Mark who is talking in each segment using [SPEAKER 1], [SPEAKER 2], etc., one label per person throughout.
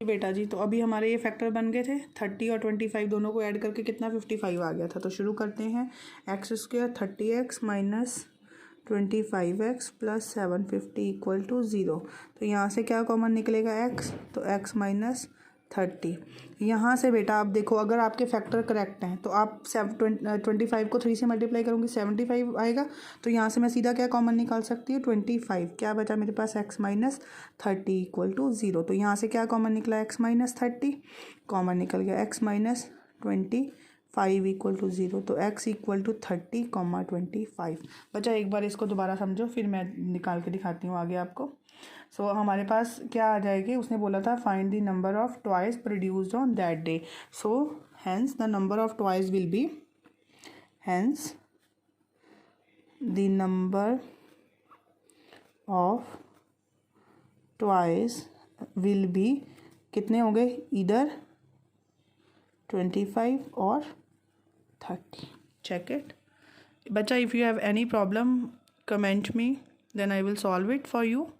[SPEAKER 1] बेटा जी, तो अभी हमारे ये फैक्टर बन गए थे 30 और 25 दोनों को ऐड करके कितना 55 आ गया था। तो शुरू करते हैं। X square 30x minus 25x plus 750 equal to 0। तो यहाँ से क्या कॉमन निकलेगा x, तो x माइनस 30। यहाँ से बेटा आप देखो, अगर आपके फैक्टर करेक्ट हैं तो आप 25 को 3 से मल्टीप्लाई करूँगी 75 आएगा। तो यहाँ से मैं सीधा क्या कॉमन निकाल सकती हूँ 25। क्या बचा मेरे पास x माइनस 30 इक्वल टू 0। तो यहाँ से क्या कॉमन निकला x माइनस 30 कॉमन निकल गया x माइनस 25 इक्वल टू 0। तो x इक्वल टू 30,25 बचा। एक बार इसको दोबारा समझो फिर मैं निकाल के दिखाती हूँ आगे आपको। सो हमारे पास क्या आ जाएगी, उसने बोला था find the number of toys produced on that day. So hence the number of toys will be, hence the number of toys will be, कितने हो गए, इधर 25 और 30। check it बच्चा। if you have any problem comment me, then I will solve it for you.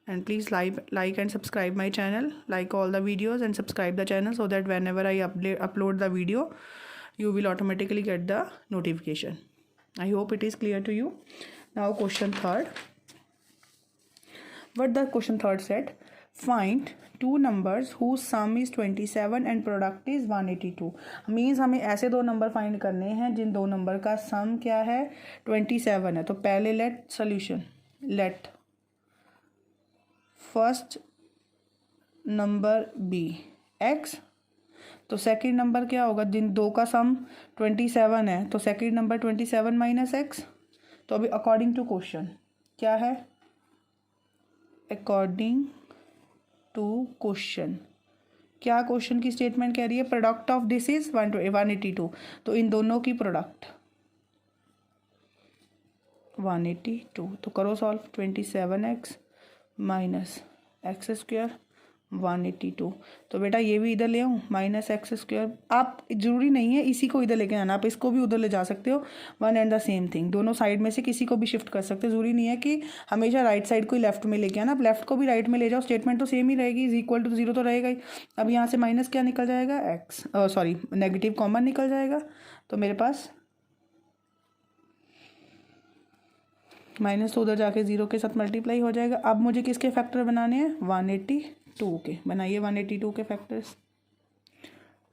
[SPEAKER 1] And please like and subscribe my channel, like all the videos and subscribe the channel so that whenever I upload the video you will automatically get the notification. I hope it is clear to you. Now question third. What the question third said, find two numbers whose sum is 27 and product is 182. Means हमें ऐसे दो number find करने हैं जिन दो number का सम क्या है 27 है। तो पहले let solution, let first number be x, तो सेकंड नंबर क्या होगा, जिन दो का सम 27 है तो सेकंड नंबर 27 माइनस x। तो अभी अकॉर्डिंग टू क्वेश्चन क्या है, अकॉर्डिंग टू क्वेश्चन क्या क्वेश्चन की स्टेटमेंट कह रही है, प्रोडक्ट ऑफ दिस इज 182। तो इन दोनों की प्रोडक्ट 182। तो करो solve, 27x minus x square 182। तो बेटा ये भी इधर ले आऊँ माइनस एक्स स्क्वायर। आप जरूरी नहीं है इसी को इधर लेके आना, आप इसको भी उधर ले जा सकते हो। One and the same thing, दोनों साइड में से किसी को भी शिफ्ट कर सकते हो। जरूरी नहीं है कि हमेशा राइट साइड को ही लेफ्ट में लेके आना, आप लेफ्ट को भी राइट में ले जाओ, स्टेटमेंट तो सेम ही रहेगी, इज इक्वल टू 0 तो रहेगा ही। अब यहाँ से माइनस क्या निकल जाएगा, एक्स सॉरी नेगेटिव कॉमन निकल जाएगा। तो मेरे पास माइनस तो उधर जाके 0 के साथ मल्टीप्लाई हो जाएगा। अब मुझे किसके फैक्टर बनाने हैं, 182 के। बनाइए 182 के फैक्टर्स,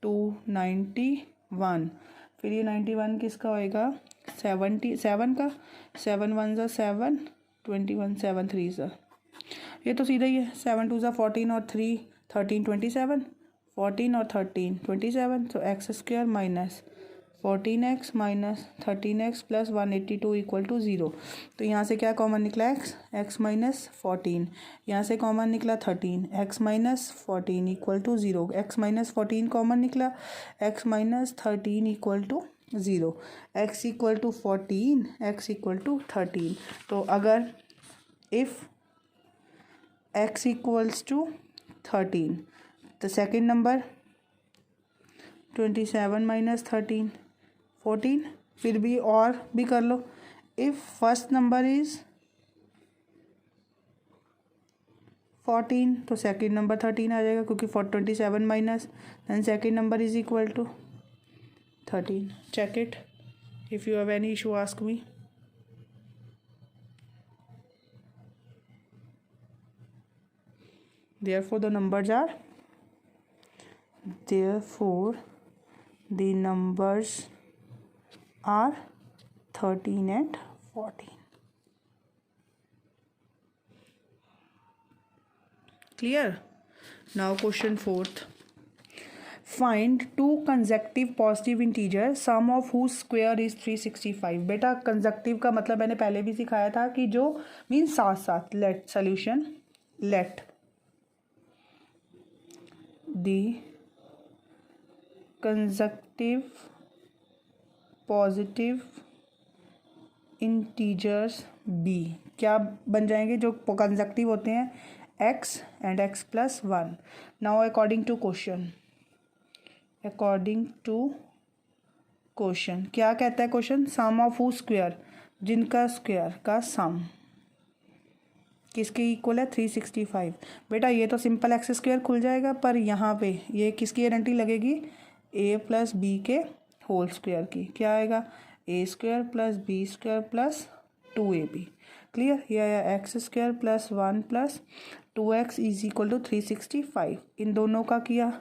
[SPEAKER 1] 291, फिर ये 91 किसका होएगा 77 का, 7 1 ज़ा 7, 21 7 3 ज़ा, ये तो सीधा ही है, 7 2 ज़ा 14 और 3 13 27, 14 और 13 27। तो x square minus 14x minus 13x plus 182 equal to 0। तो यहाँ से क्या कॉमन निकला, x माइनस 14, यहाँ से कॉमन निकला 13, x minus 14 equal to 0। x minus 14 common निकला, x minus 13 equal to 0। x equal to 14, x equal to 13। तो अगर इफ़ x इक्वल्स टू 13, तो सेकेंड नंबर 27 माइनस 13 14, फिर भी और भी कर लो। इफ़ फर्स्ट नंबर इज़ 14 तो सेकंड नंबर 13 आ जाएगा, क्योंकि 27 minus then second number is equal to 13। Check it, if you have any issue ask me. Therefore the numbers are, therefore the numbers are 13 and 14. Clear? Now question fourth. Find two consecutive positive integers sum of whose square is 365. बेटा consecutive का मतलब मैंने पहले भी सिखाया था कि जो मीन्स साथ साथ। Let solution, let the consecutive positive integers be क्या बन जाएंगे, जो कंजक्टिव होते हैं x and x plus 1। Now according to question, according to question क्या कहता है question, sum of who square, जिनका स्क्वायर का सम किसके इक्वल है 365। बेटा ये तो सिंपल एक्स स्क्वायर खुल जाएगा, पर यहाँ पे ये किसकी गारंटी लगेगी, ए प्लस बी के होल स्क्वायर की। क्या आएगा, A square plus B square plus 2ab। Clear, ये आया X square plus 1 plus 2x is equal to 365। इन दोनों का किया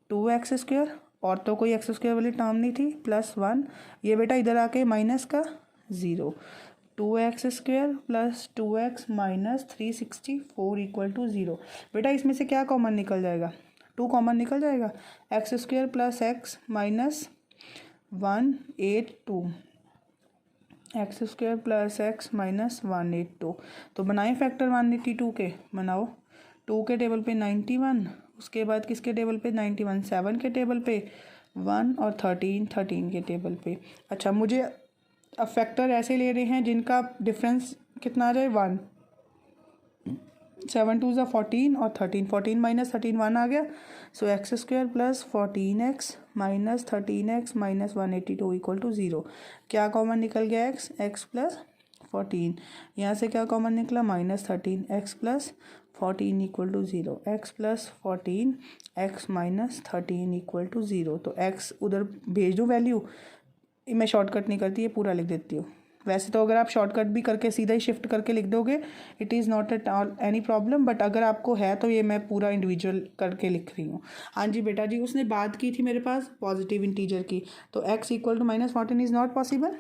[SPEAKER 1] 2x स्क्वायर, और तो कोई एक्स स्क्वायर वाली टर्म नहीं थी, प्लस 1। ये बेटा इधर आके माइनस का 0, 2x square plus 2x minus 364 equal to 0। बेटा इसमें से क्या कॉमन निकल जाएगा, 2 कॉमन निकल जाएगा, x square plus x minus 182, x square plus x minus 182। तो बनाए फैक्टर 182 के, बनाओ 2 के टेबल पे 91, उसके बाद किसके टेबल पे 91, 7 के टेबल पे 1 और 13 के टेबल पे। अच्छा मुझे अब फैक्टर ऐसे ले रहे हैं जिनका डिफरेंस कितना आ जाए 1, 7 2 14 और 14 माइनस 13 1 आ गया। So X square plus 14x minus 13x minus 182 equal to 0। क्या कॉमन निकल गया, x प्लस 14, यहाँ से क्या कॉमन निकला -13, x plus 14 equal to 0, x plus 14 x minus 13 equal to 0। तो x उधर भेज दूँ वैल्यू, मैं शॉर्टकट नहीं करती, ये पूरा लिख देती हूँ। वैसे तो अगर आप शॉर्टकट भी करके सीधा ही शिफ्ट करके लिख दोगे it is not at all any problem, but अगर आपको है तो ये मैं पूरा इंडिविजुअल करके लिख रही हूँ। हाँ जी बेटा जी, उसने बात की थी मेरे पास पॉजिटिव इंटीजर की, तो x equal to -14 is not possible,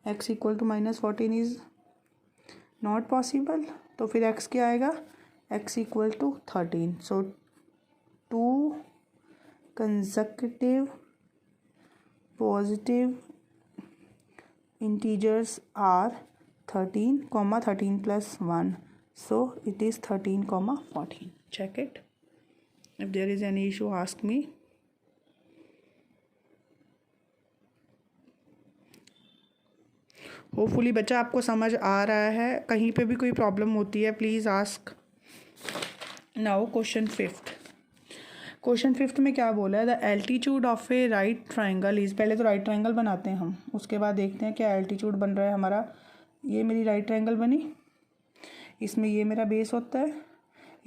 [SPEAKER 1] x equal to -14 is not possible. तो फिर x क्या आएगा, x equal to 13। So 2 consecutive positive integers are 13, 13 plus 1. So it is 13, 14. Check it. If there is any issue, ask me. Hopefully बच्चा आपको समझ आ रहा है, कहीं पे भी कोई प्रॉब्लम होती है please ask. Now question 5th। Question 5th में क्या बोला है, the altitude of A right triangle is, पहले तो राइट ट्राइंगल बनाते हैं हम, उसके बाद देखते हैं क्या एल्टीट्यूड बन रहा है हमारा। ये मेरी राइट ट्राइंगल बनी, इसमें ये मेरा बेस होता है,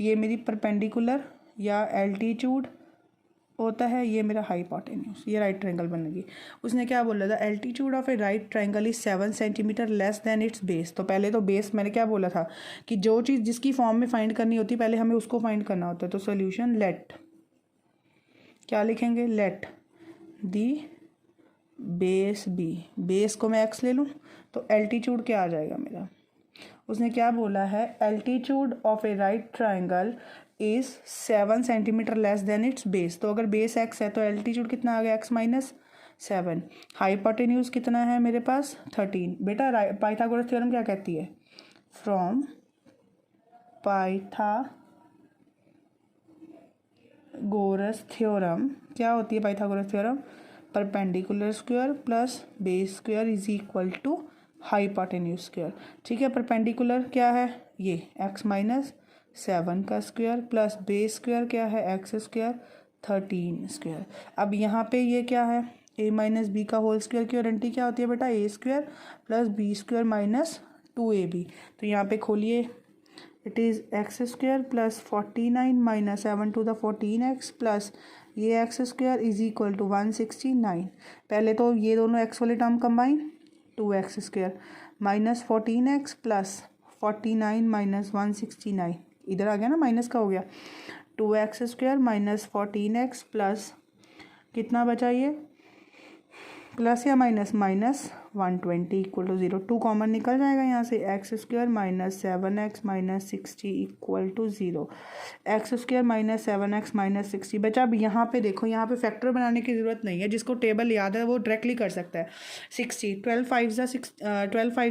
[SPEAKER 1] ये मेरी परपेंडिकुलर या एल्टीट्यूड होता है, ये मेरा हाइपोटेन्यूज, ये राइट ट्राइंगल बनेगी। उसने क्या बोला, the altitude of A right triangle is 7 centimetre less than it's base. तो पहले तो बेस मैंने क्या बोला था कि जो चीज़ जिसकी फॉर्म में फाइंड करनी होती है पहले हमें उसको फाइंड करना होता है। तो सोल्यूशन लेट, क्या लिखेंगे, let the base be, base को मैं एक्स ले लूँ तो एल्टीट्यूड क्या आ जाएगा मेरा। उसने क्या बोला है, altitude of A right triangle is 7 centimetre less than it's base. तो अगर बेस एक्स है तो एल्टीट्यूड कितना आ गया, एक्स माइनस 7। हाइपोटेन्यूज कितना है मेरे पास 13। बेटा पाइथागोरस थ्योरम क्या कहती है, फ्रॉम पाइथागोरस थ्योरम क्या होती है, Pythagoras theorem perpendicular square plus base square is equal to hypotenuse square. ठीक है, परपेंडिकुलर क्या है, ये एक्स माइनस 7 का स्क्वायर प्लस बेस स्क्वायर क्या है, एक्स स्क्वायर 13 स्क्वायर। अब यहाँ पे ये क्या है, a माइनस बी का होल स्क्वायर की गारंटी क्या होती है बेटा, A square plus B square minus 2ab। तो यहाँ पे खोलिए, it is X square plus 49 minus 7 to the 14x plus ये X square is equal to 169। पहले तो ये दोनों एक्स वाले term combine, 2x square minus 14x plus 49 minus 169, इधर आ गया ना, माइनस का हो गया, 2x square minus 14x plus कितना बचा ये, प्लस या माइनस 120 इक्वल टू 0। 2 कॉमन निकल जाएगा यहाँ से, x square minus 7x minus 60 equal to 0, x square minus 7x minus 60। बच्चा अब यहाँ पे देखो, यहाँ पे फैक्टर बनाने की ज़रूरत नहीं है, जिसको टेबल याद है वो डायरेक्टली कर सकता है। 60 12 5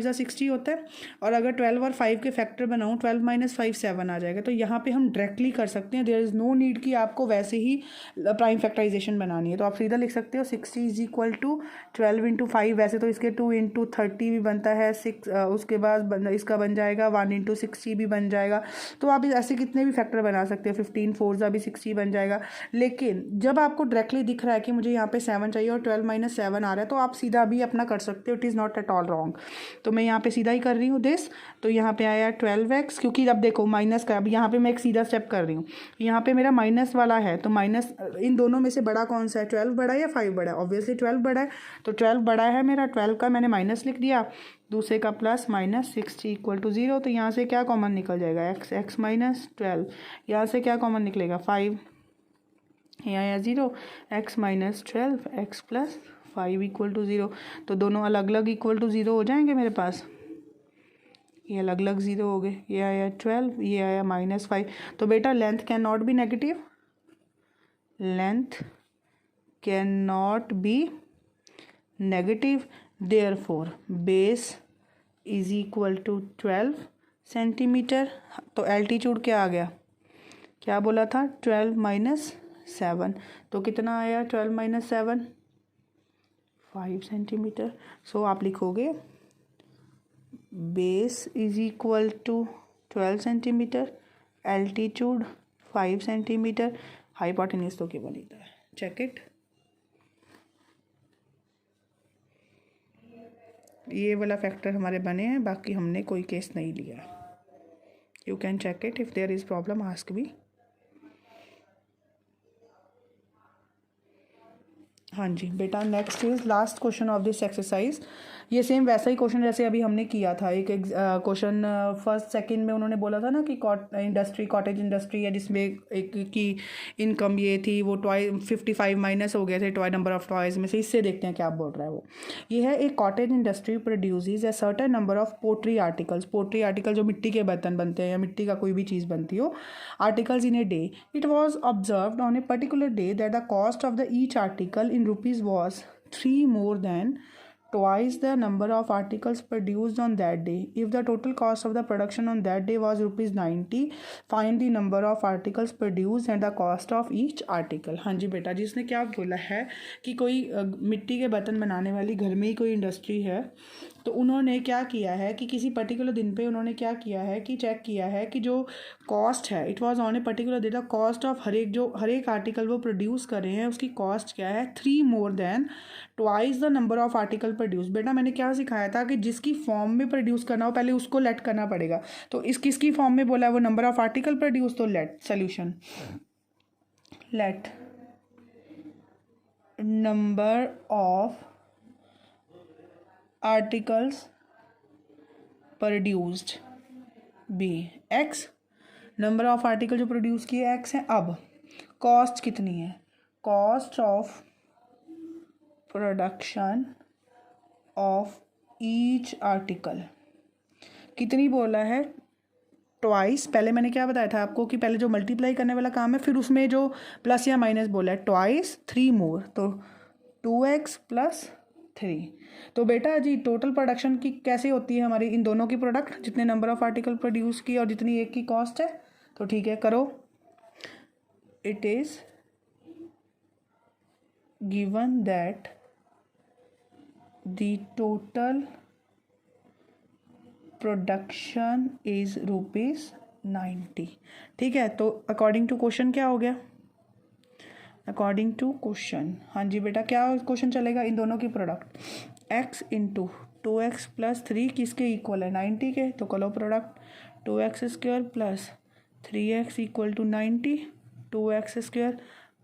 [SPEAKER 1] ज़ा 60 होता है, और अगर 12 और 5 के फैक्टर बनाऊँ 12 माइनस 5 7 आ जाएगा। तो यहाँ पे हम डायरेक्टली कर सकते हैं, देयर इज़ नो नीड कि आपको वैसे ही प्राइम फैक्टराइजेशन बनानी है। तो आप सीधा लिख सकते हो 60 इज इक्वल टू 12 इंटू 5, वैसे तो इसके 2 इंटू 30 भी बनता है 6, उसके बाद इसका बन जाएगा 1 इंटू 60 भी बन जाएगा। तो आप ऐसे कितने भी फैक्टर बना सकते हैं, 15 4 भी 60 बन जाएगा। लेकिन जब आपको डायरेक्टली दिख रहा है कि मुझे यहाँ पे 7 चाहिए और 12 - 7 आ रहा है, तो आप सीधा भी अपना कर सकते हो, it is not at all wrong. तो मैं यहाँ पे सीधा ही कर रही हूँ दिस। तो यहाँ पे आया 12x, क्योंकि अब देखो माइनस का, अब यहाँ पे मैं एक सीधा स्टेप कर रही हूँ, यहाँ पे मेरा माइनस वाला है, तो माइनस इन दोनों में से बड़ा कौन सा है, 12 बड़ा है या 5 बड़ा है, ऑब्वियसली 12 बड़ा है। तो 12 बड़ा है मेरा, 12 का मैंने माइनस लिख दिया, दूसरे का प्लस, माइनस 60 इक्वल टू 0। तो यहाँ से क्या कॉमन निकल जाएगा, x माइनस 12, यहाँ से क्या कॉमन निकलेगा 5, यहाँ आया 0, x minus 12 x plus 5 equal to 0। तो दोनों अलग अलग इक्वल टू 0 हो जाएंगे मेरे पास, ये अलग अलग 0 हो गए, ये आया 12, ये आया -5। तो बेटा length can not be negative, length can not be negative, therefore base is equal to 12 centimetre. तो एल्टीट्यूड क्या आ गया, क्या बोला था, 12 - 7, तो कितना आया 12 - 7, 5 सेंटीमीटर। सो आप लिखोगे base is equal to 12 centimetre, altitude 5 centimetre, hypotenuse तो केवल इधर है, चेक इट। ये वाला फैक्टर हमारे बने हैं, बाकी हमने कोई केस नहीं लिया। You can check it, if there is problem ask me. हाँ जी बेटा, next is last question of this exercise. ये सेम वैसा ही क्वेश्चन जैसे अभी हमने किया था। एक क्वेश्चन फर्स्ट सेकंड में उन्होंने बोला था ना कि इंडस्ट्री, कॉटेज इंडस्ट्री है, जिसमें एक की इनकम ये थी, वो टॉय 55 माइनस हो गए थे टॉय नंबर ऑफ टॉयज़ में से। इससे देखते हैं क्या बोल रहा है वो। ये है, एक cottage industry produces a certain number of pottery articles. Pottery article जो मिट्टी के बर्तन बनते हैं या मिट्टी का कोई भी चीज़ बनती हो, articles in a day. It was observed on a particular day that the cost of the each article in rupees was 3 more than twice the number of articles produced on that day. If the total cost of the production on that day was rupees 90, find the number of articles produced and the cost of each article. हाँ जी बेटा, जिसने क्या बोला है कि कोई मिट्टी के बर्तन बनाने वाली घर में ही कोई इंडस्ट्री है, तो उन्होंने क्या किया है कि किसी पर्टिकुलर दिन पे उन्होंने क्या किया है कि चेक किया है कि जो कॉस्ट है, it was on a particular day, the cost of her एक आर्टिकल वो प्रोड्यूस कर रहे हैं, उसकी कॉस्ट क्या है, 3 more than twice the number of article produce. बेटा मैंने क्या सिखाया था कि जिसकी फॉर्म में प्रोड्यूस करना हो पहले उसको लेट करना पड़ेगा। तो इस किसकी फॉर्म में बोला है, वो नंबर ऑफ आर्टिकल प्रोड्यूस, तो let solution, let number of articles produced be x, number of article जो प्रोड्यूस किए एक्स है। अब कॉस्ट कितनी है, cost of production of each article कितनी बोला है, ट्वाइस। पहले मैंने क्या बताया था आपको कि पहले जो मल्टीप्लाई करने वाला काम है, फिर उसमें जो प्लस या माइनस बोला है, ट्वाइस 3 मोर, तो 2x + 3। तो बेटा जी टोटल प्रोडक्शन की कैसे होती है हमारी, इन दोनों की प्रोडक्ट, जितने नंबर ऑफ आर्टिकल प्रोड्यूस की और जितनी एक की कॉस्ट है। तो ठीक है, करो। It is given that the total production is ₹90। ठीक है, तो अकॉर्डिंग टू क्वेश्चन क्या हो गया, अकॉर्डिंग टू क्वेश्चन, हाँ जी बेटा क्या क्वेश्चन चलेगा, इन दोनों की प्रोडक्ट x इंटू 2x + 3 किसके इक्वल है, 90 के। तो करो product, 2x² + 3x = 90, 2x²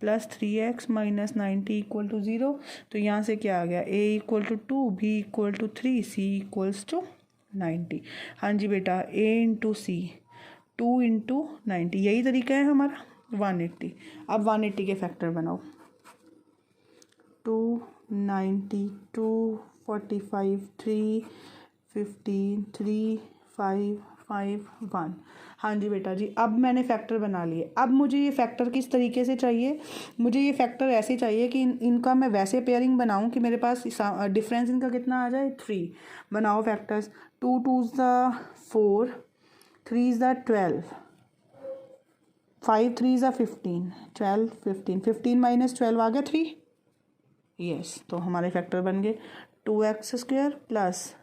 [SPEAKER 1] + 3x - 90 = 0। तो यहाँ से क्या आ गया, a = 2, b = 3, c = 90। हाँ जी बेटा, a इंटू सी, 2 × 90, यही तरीका है हमारा, 180। अब 180 के फैक्टर बनाओ, 290, 2, 45, 3, 15, 3, 5, 5, 1। हाँ जी बेटा जी, अब मैंने फैक्टर बना लिए। अब मुझे ये फैक्टर किस तरीके से चाहिए, मुझे ये फैक्टर ऐसे चाहिए कि इनका मैं वैसे पेयरिंग बनाऊं कि मेरे पास डिफरेंस इनका कितना आ जाए, 3। बनाओ फैक्टर्स, 2 2s = 4, 3s = 12, 5 3s = 15, 12 15, 15 - 12 आ गया 3। यस, तो हमारे फैक्टर बन गए 2x² plus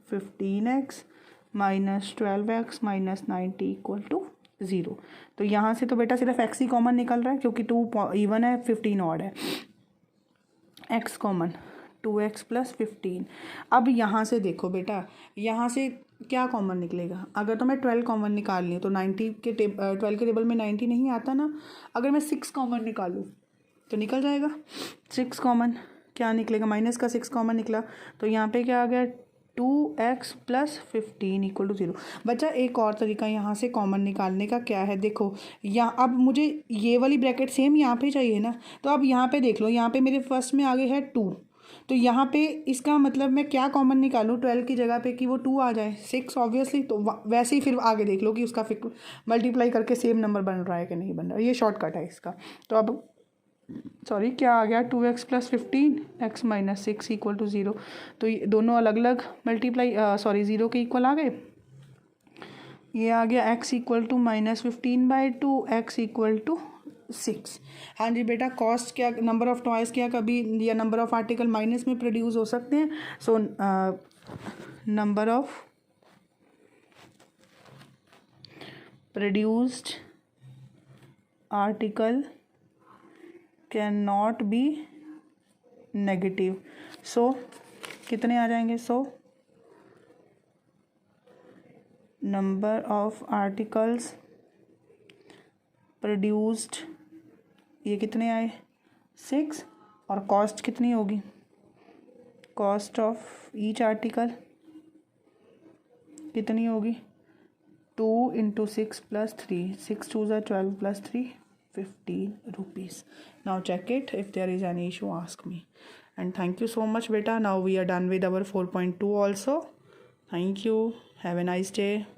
[SPEAKER 1] 15x minus 12x minus 90 equal to 0। तो यहाँ से तो बेटा सिर्फ x ही कॉमन निकल रहा है क्योंकि 2 इवन है, 15 ऑड है। x common 2x plus 15। अब यहाँ से देखो बेटा, यहाँ से क्या कॉमन निकलेगा? अगर तो मैं 12 कॉमन निकाल ली तो 90 के 12 के टेबल में 90 नहीं आता ना। अगर मैं 6 कॉमन निकालूँ तो निकल जाएगा 6 कॉमन। क्या निकलेगा? माइनस का 6 कॉमन निकला तो यहाँ पे क्या आ गया? 2x plus 15 equal to 0। बच्चा एक और तरीका यहाँ से कॉमन निकालने का क्या है, देखो यहाँ अब मुझे ये वाली ब्रैकेट सेम यहाँ पे चाहिए ना, तो अब यहाँ पे देख लो, यहाँ पे मेरे फर्स्ट में आगे है 2, तो यहाँ पे इसका मतलब मैं क्या कॉमन निकालूँ 12 की जगह पे कि वो 2 आ जाए, 6 ऑब्वियसली। तो वैसे ही फिर आगे देख लो कि उसका फिर मल्टीप्लाई करके सेम नंबर बन रहा है कि नहीं बन रहा है। ये शॉर्टकट है इसका। तो अब सॉरी क्या आ गया? 2x plus 15 x minus 6 equal to 0। तो ये दोनों अलग अलग मल्टीप्लाई 0 के इक्वल आ गए। ये आ गया x equal to minus 15/2 x equal to 6। हाँ जी बेटा, कॉस्ट क्या, नंबर ऑफ टॉयज़ क्या कभी या नंबर ऑफ आर्टिकल माइनस में प्रोड्यूस हो सकते हैं? So number of produced article can not be negative. So कितने आ जाएंगे? So number of articles produced, ये कितने आए? 6। और कॉस्ट कितनी होगी? कॉस्ट ऑफ ईच आर्टिकल कितनी होगी? 2 × 6 + 3, 6 2 = 12 + 3 15 rupees. Now check it. If there is any issue, ask me. And thank you so much beta. Now we are done with our 4.2 also. Thank you. Have a nice day.